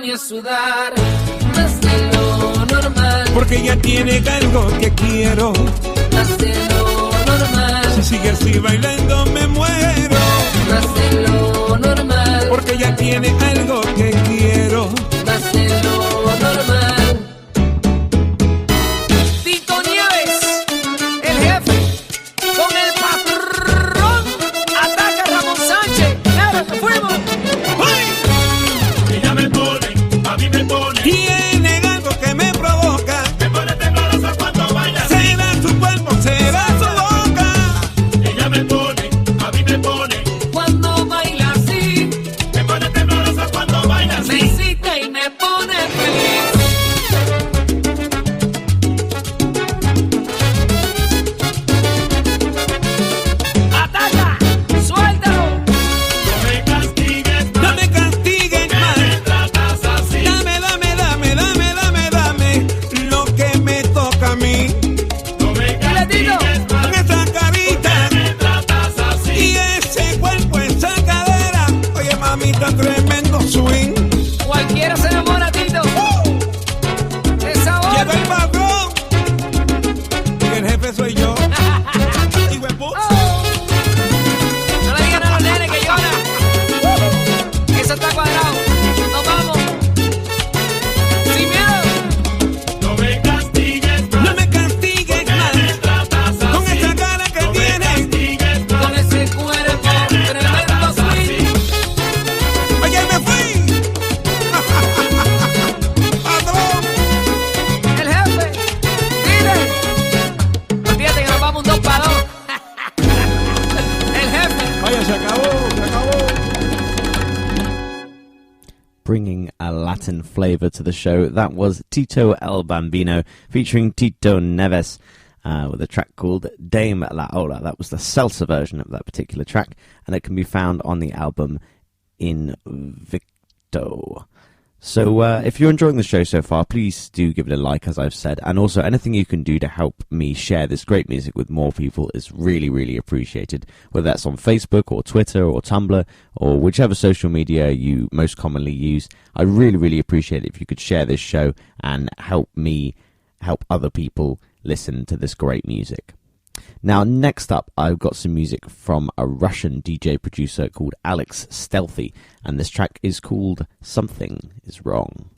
pone a sudar más de lo normal. Porque ella tiene algo que quiero. Más de lo normal. Si sigue así bailando me muero. Más de lo normal. Porque ella tiene algo que quiero. Más de lo normal. Tito Nieves, el jefe, con el patrón, ataca a Ramón Sánchez. ¡Claro que fuimos! Ella me pone, a mí me pone. Tiene algo que me provoca. Me pone temblorosa cuando baila. Será su cuerpo, será su boca. Ella me pone, a mí me pone. Cuando baila así, Me pone temblorosa cuando baila me así. excita y me pone feliz. ¡Ataca! ¡Suéltalo! No me castigues No más, me castigues que más. me tratas así. Dame, dame, dame, dame, dame, dame lo que me toca a mí. No me Tito. castigues Con más, esa carita que me tratas así. y ese cuerpo, esa cadera. Oye, mamita, tremendo swing. Cualquiera se enamora, Tito. Esa Llega voz. el patrón y el jefe soy yo. Hijo de puta. No le digan a los nenes que lloran. Eso está cuadrado. Nos vamos. Sin miedo. No me castigues más, No me castigues que me más. tratas Con así. esa cara que No me tienes. castigues Con más, ese cuerpo, que me tremendo tratas swing. así. Oye, me fui. Patrón. El jefe. Dile. Olvídate que nos vamos un 2 para 2. El jefe. Vaya, se acabó, se acabó. Bringing a Latin flavour to the show. That was Tito el Bambino featuring Tito Nieves with a track called Dame La Ola. That was the salsa version of that particular track, and it can be found on the album Invicto. So if you're enjoying the show so far, please do give it a like, as I've said, and also anything you can do to help me share this great music with more people is really, really appreciated, whether that's on Facebook or Twitter or Tumblr or whichever social media you most commonly use. I really, really appreciate it if you could share this show and help me help other people listen to this great music. Now, next up, I've got some music from a Russian DJ producer called Alex Stealthy, and this track is called Something Is Wrong.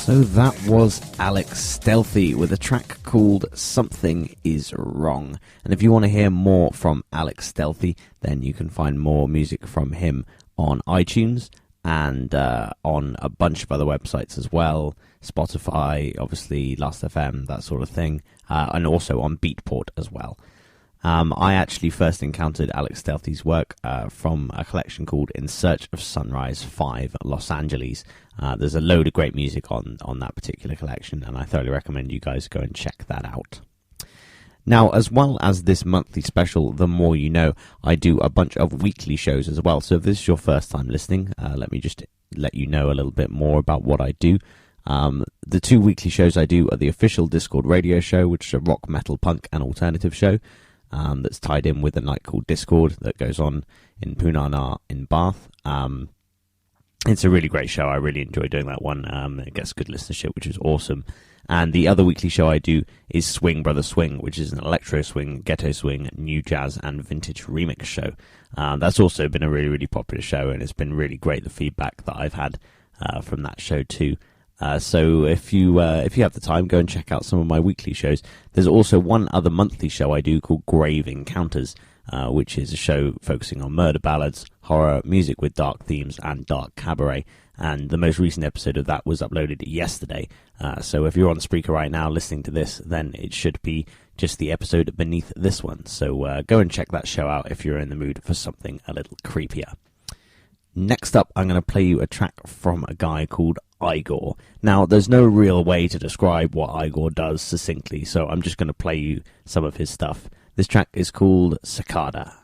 So that was Alex Stealthy with a track called Something Is Wrong. And if you want to hear more from Alex Stealthy, then you can find more music from him on iTunes and on a bunch of other websites as well. Spotify, obviously, Last.fm, that sort of thing. And also on Beatport as well. I actually first encountered Alex Stealthy's work from a collection called In Search of Sunrise 5, Los Angeles. There's a load of great music on that particular collection, and I thoroughly recommend you guys go and check that out. Now, as well as this monthly special, The More You Know, I do a bunch of weekly shows as well. So if this is your first time listening, let me just let you know a little bit more about what I do. The two weekly shows I do are the official Discord radio show, which is a rock, metal, punk, and alternative show. That's tied in with a night called Discord that goes on in Punana in Bath. It's a really great show. I really enjoy doing that one. It gets good listenership, which is awesome. And the other weekly show I do is Swing Brother Swing, which is an electro swing, ghetto swing, new jazz, and vintage remix show. That's also been a really, really popular show, and it's been really great, the feedback that I've had from that show too. So if you have the time, go and check out some of my weekly shows. There's also one other monthly show I do called Grave Encounters, which is a show focusing on murder ballads, horror, music with dark themes, and dark cabaret. And the most recent episode of that was uploaded yesterday. So if you're on Spreaker right now listening to this, then it should be just the episode beneath this one. So go and check that show out if you're in the mood for something a little creepier. Next up, I'm going to play you a track from a guy called Igorrr. Now, there's no real way to describe what Igorrr does succinctly, so I'm just going to play you some of his stuff. This track is called Cicada.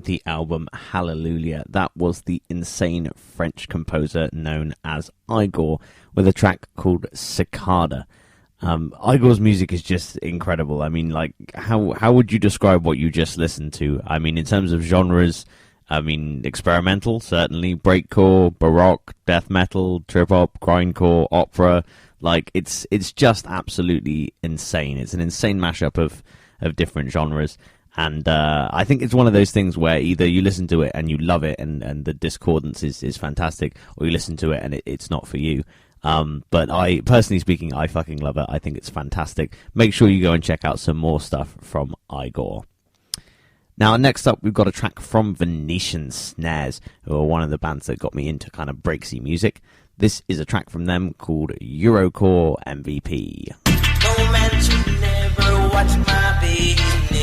the album Hallelujah. That was the insane French composer known as Igorrr, with a track called Cicada. Igorr's music is just incredible. I mean, like, how would you describe what you just listened to? I mean, in terms of genres, I mean, experimental, certainly, breakcore, baroque, death metal, trip-hop, grindcore, opera. Like, it's just absolutely insane. It's an insane mashup of different genres. And I think it's one of those things where either you listen to it and you love it and the discordance is fantastic, or you listen to it and it's not for you. But I, personally speaking, I fucking love it. I think it's fantastic. Make sure you go and check out some more stuff from Igorrr. Now, next up, we've got a track from Venetian Snares, who are one of the bands that got me into kind of breaksy music. This is a track from them called Eurocore MVP. No man should never watch my business.